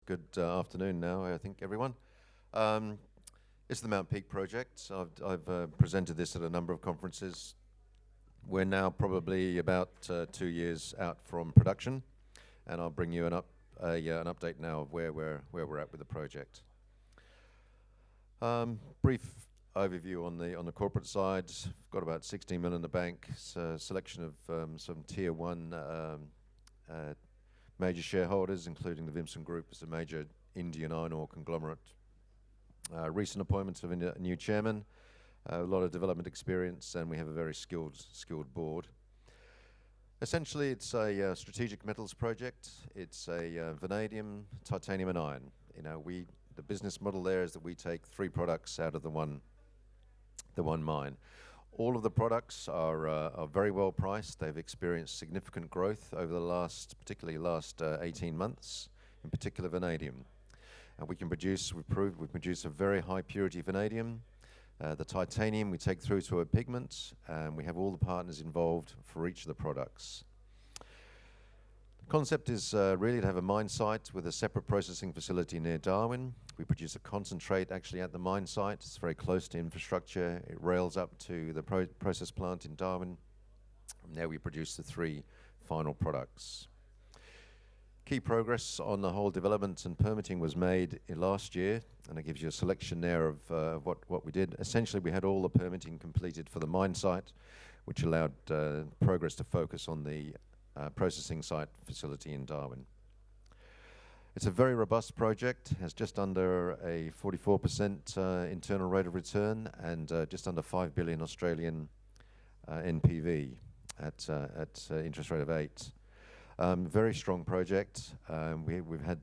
Good afternoon now, I think, everyone. It's the Mount Peak project. I've presented this at a number of conferences. We're now probably about 2 years out from production, and I'll bring you an update now of where we're at with the project. Brief overview on the corporate side. We've got about 16 million in the bank. It's a selection of some tier one major shareholders, including the Vimson Group as a major Indian iron ore conglomerate. Recent appointments of a new chairman, a lot of development experience, and we have a very skilled board. Essentially, it's a strategic metals project. It's a vanadium, titanium, and iron. The business model there is that we take 3 products out of the one mine. All of the products are very well priced. They've experienced significant growth over the particularly last 18 months, in particular vanadium. And we've proved we produce a very high purity vanadium. The titanium we take through to a pigment, and we have all the partners involved for each of the products. The concept is really to have a mine site with a separate processing facility near Darwin. We produce a concentrate actually at the mine site. It's very close to infrastructure. It rails up to the process plant in Darwin. From there we produce the 3 final products. Key progress on the whole development and permitting was made last year, and it gives you a selection there of what we did. Essentially, we had all the permitting completed for the mine site, which allowed progress to focus on the processing site facility in Darwin. It's a very robust project, has just under a 44% internal rate of return and just under 5 billion Australian NPV at interest rate of 8. Very strong project. We've had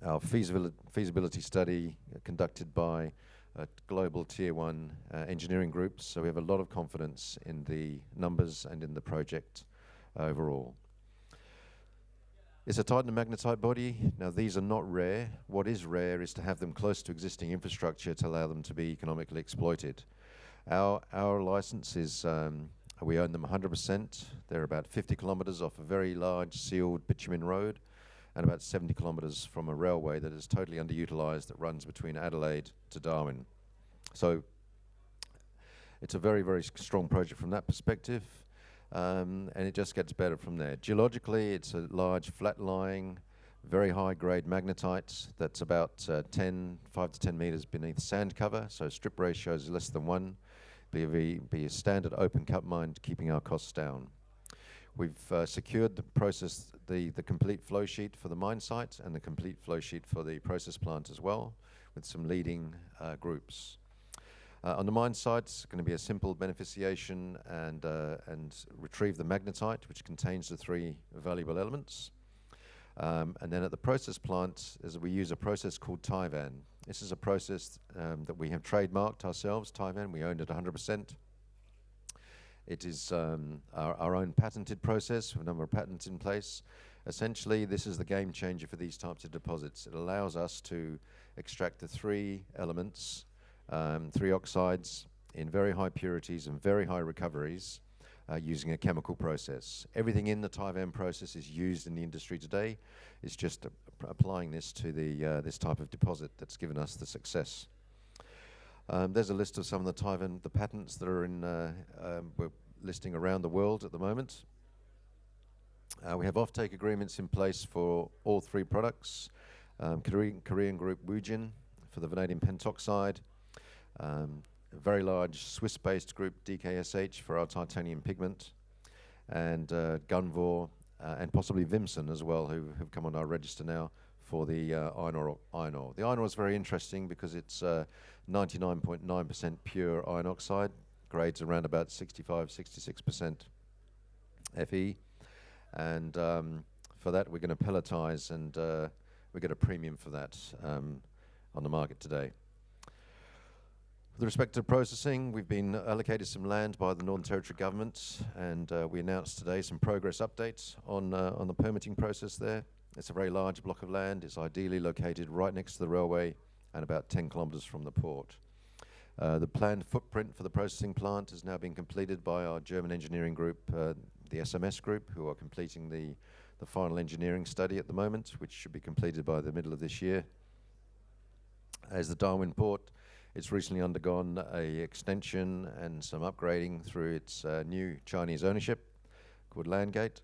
our feasibility study conducted by a global tier 1 engineering groups, so we have a lot of confidence in the numbers and in the project overall. It's a titan and magnetite body. Now, these are not rare. What is rare is to have them close to existing infrastructure to allow them to be economically exploited. Our license is, we own them 100%. They're about 50 kilometres off a very large sealed bitumen road and about 70 kilometres from a railway that is totally underutilised that runs between Adelaide to Darwin. So it's a very, very strong project from that perspective. And it just gets better from there. Geologically, it's a large, flat-lying, very high-grade magnetite that's about 5 to 10 metres beneath sand cover, so strip ratio is less than 1. Be a standard open-cut mine, keeping our costs down. We've secured the complete flow sheet for the mine site and the complete flow sheet for the process plant as well, with some leading groups. On the mine site, it's going to be a simple beneficiation and retrieve the magnetite, which contains the 3 valuable elements. And then at the process plant, we use a process called Tyvan. This is a process that we have trademarked ourselves, Tyvan. We own it 100%. It is our own patented process with a number of patents in place. Essentially, this is the game changer for these types of deposits. It allows us to extract the 3 elements, 3 oxides in very high purities and very high recoveries using a chemical process. Everything in the Tyvan process is used in the industry today. It's just applying this to this type of deposit that's given us the success. There's a list of some of the patents that are we're listing around the world at the moment. We have offtake agreements in place for all 3 products. Korean group Woojin for the vanadium pentoxide. A very large Swiss-based group, DKSH, for our titanium pigment, and Gunvor, and possibly Vimson as well, who have come on our register now for the iron ore. The iron ore is very interesting because it's 99.9% pure iron oxide, grades around about 65-66% Fe, and for that we're going to pelletize, and we get a premium for that on the market today. With respect to processing, we've been allocated some land by the Northern Territory Government, and we announced today some progress updates on the permitting process there. It's a very large block of land. It's ideally located right next to the railway and about 10 kilometres from the port. The planned footprint for the processing plant has now been completed by our German engineering group, the SMS group, who are completing the the final engineering study at the moment, which should be completed by the middle of this year. As the Darwin port, it's recently undergone a extension and some upgrading through its new Chinese ownership called Landgate.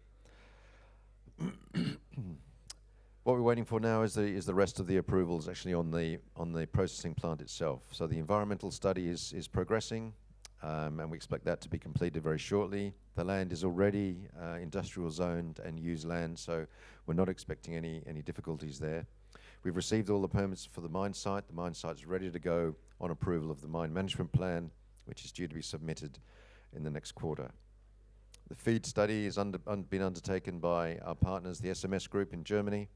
What we're waiting for now is the rest of the approvals actually on the processing plant itself. So the environmental study is progressing, and we expect that to be completed very shortly. The land is already industrial zoned and used land, so we're not expecting any difficulties there. We've received all the permits for the mine site. The mine site is ready to go on approval of the mine management plan, which is due to be submitted in the next quarter. The FEED study has been undertaken by our partners, the SMS Group in Germany.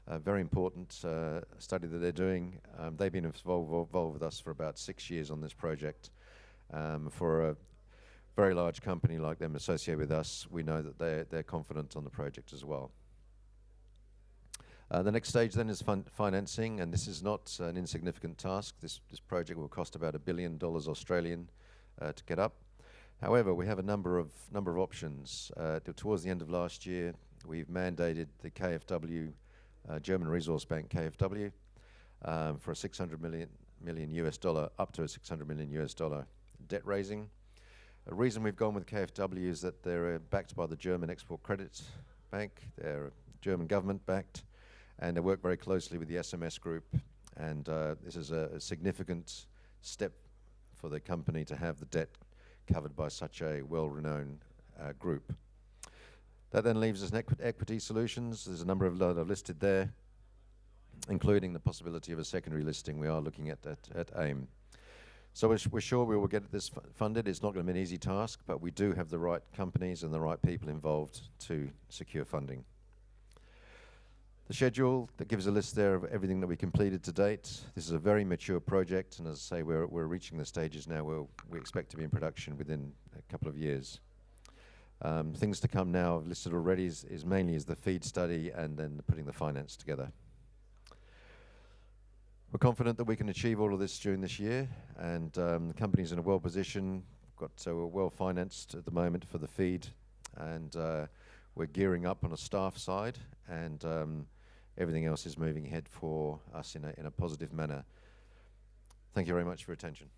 A very important study that they're doing. They've been involved with us for about 6 years on this project. For a very large company like them associated with us, we know that they're confident on the project as well. The next stage then is financing, and this is not an insignificant task. This project will cost about $1 billion Australian to get up. However, we have a number of options. Towards the end of last year, we've mandated the KfW, German Resource Bank KfW, for a $600 million US dollar, up to a $600 million US dollar debt raising. The reason we've gone with KfW is that they're backed by the German Export Credit Bank. They're German government backed, and they work very closely with the SMS Group. And this is a significant step for the company to have the debt covered by such a well-renowned group. That then leaves us equity solutions. There's a number of that are listed there, including the possibility of a secondary listing we are looking at AIM. So we're sure we will get this funded. It's not going to be an easy task, but we do have the right companies and the right people involved to secure funding. The schedule that gives a list there of everything that we completed to date. This is a very mature project, and as I say, we're reaching the stages now where we expect to be in production within a couple of years. Things to come now listed already is mainly the FEED study and then putting the finance together. We're confident that we can achieve all of this during this year, and the company's in a well position. We're well financed at the moment for the FEED, and we're gearing up on a staff side, and everything else is moving ahead for us in a positive manner. Thank you very much for your attention.